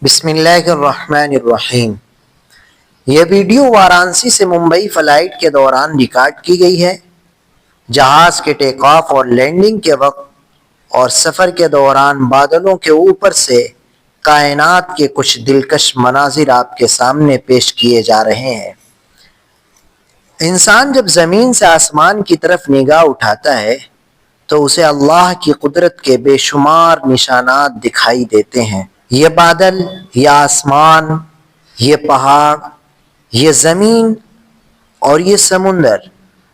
بسم اللہ الرحمن الرحیم۔ یہ ویڈیو وارانسی سے ممبئی فلائٹ کے دوران ریکارڈ کی گئی ہے۔ جہاز کے ٹیک آف اور لینڈنگ کے وقت اور سفر کے دوران بادلوں کے اوپر سے کائنات کے کچھ دلکش مناظر آپ کے سامنے پیش کیے جا رہے ہیں۔ انسان جب زمین سے آسمان کی طرف نگاہ اٹھاتا ہے تو اسے اللہ کی قدرت کے بے شمار نشانات دکھائی دیتے ہیں۔ یہ بادل، یہ آسمان، یہ پہاڑ، یہ زمین اور یہ سمندر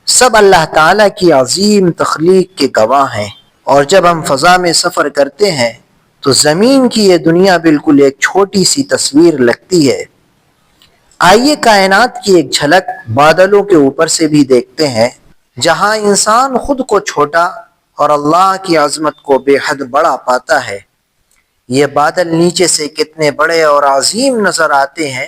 سب اللہ تعالیٰ کی عظیم تخلیق کے گواہ ہیں، اور جب ہم فضا میں سفر کرتے ہیں تو زمین کی یہ دنیا بالکل ایک چھوٹی سی تصویر لگتی ہے۔ آئیے کائنات کی ایک جھلک بادلوں کے اوپر سے بھی دیکھتے ہیں، جہاں انسان خود کو چھوٹا اور اللہ کی عظمت کو بے حد بڑا پاتا ہے۔ یہ بادل نیچے سے کتنے بڑے اور عظیم نظر آتے ہیں،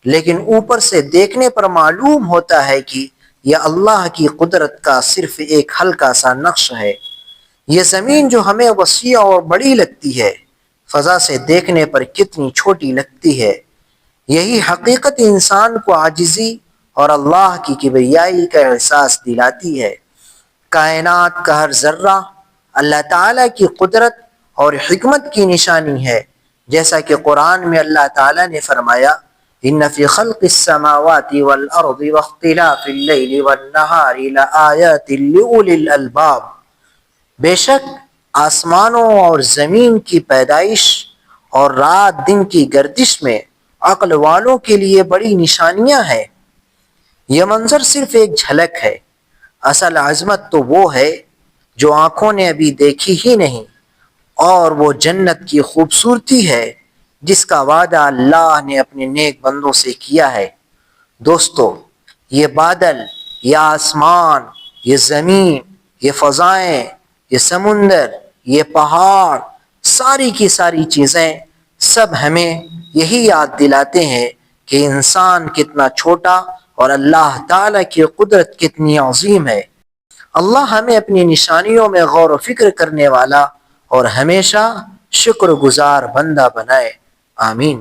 لیکن اوپر سے دیکھنے پر معلوم ہوتا ہے کہ یہ اللہ کی قدرت کا صرف ایک ہلکا سا نقش ہے۔ یہ زمین جو ہمیں وسیع اور بڑی لگتی ہے، فضا سے دیکھنے پر کتنی چھوٹی لگتی ہے۔ یہی حقیقت انسان کو عاجزی اور اللہ کی کبریائی کا احساس دلاتی ہے۔ کائنات کا ہر ذرہ اللہ تعالیٰ کی قدرت اور حکمت کی نشانی ہے، جیسا کہ قرآن میں اللہ تعالیٰ نے فرمایا، ان فی خلق السماوات والارض واختلاف اللیل والنہار لآیات لأولی الالباب۔ بے شک آسمانوں اور زمین کی پیدائش اور رات دن کی گردش میں عقل والوں کے لیے بڑی نشانیاں ہیں۔ یہ منظر صرف ایک جھلک ہے، اصل عظمت تو وہ ہے جو آنکھوں نے ابھی دیکھی ہی نہیں، اور وہ جنت کی خوبصورتی ہے جس کا وعدہ اللہ نے اپنے نیک بندوں سے کیا ہے۔ دوستو، یہ بادل، یہ آسمان، یہ زمین، یہ فضائیں، یہ سمندر، یہ پہاڑ، ساری کی ساری چیزیں سب ہمیں یہی یاد دلاتے ہیں کہ انسان کتنا چھوٹا اور اللہ تعالیٰ کی قدرت کتنی عظیم ہے۔ اللہ ہمیں اپنی نشانیوں میں غور و فکر کرنے والا اور ہمیشہ شکر گزار بندہ بنائے۔ آمین۔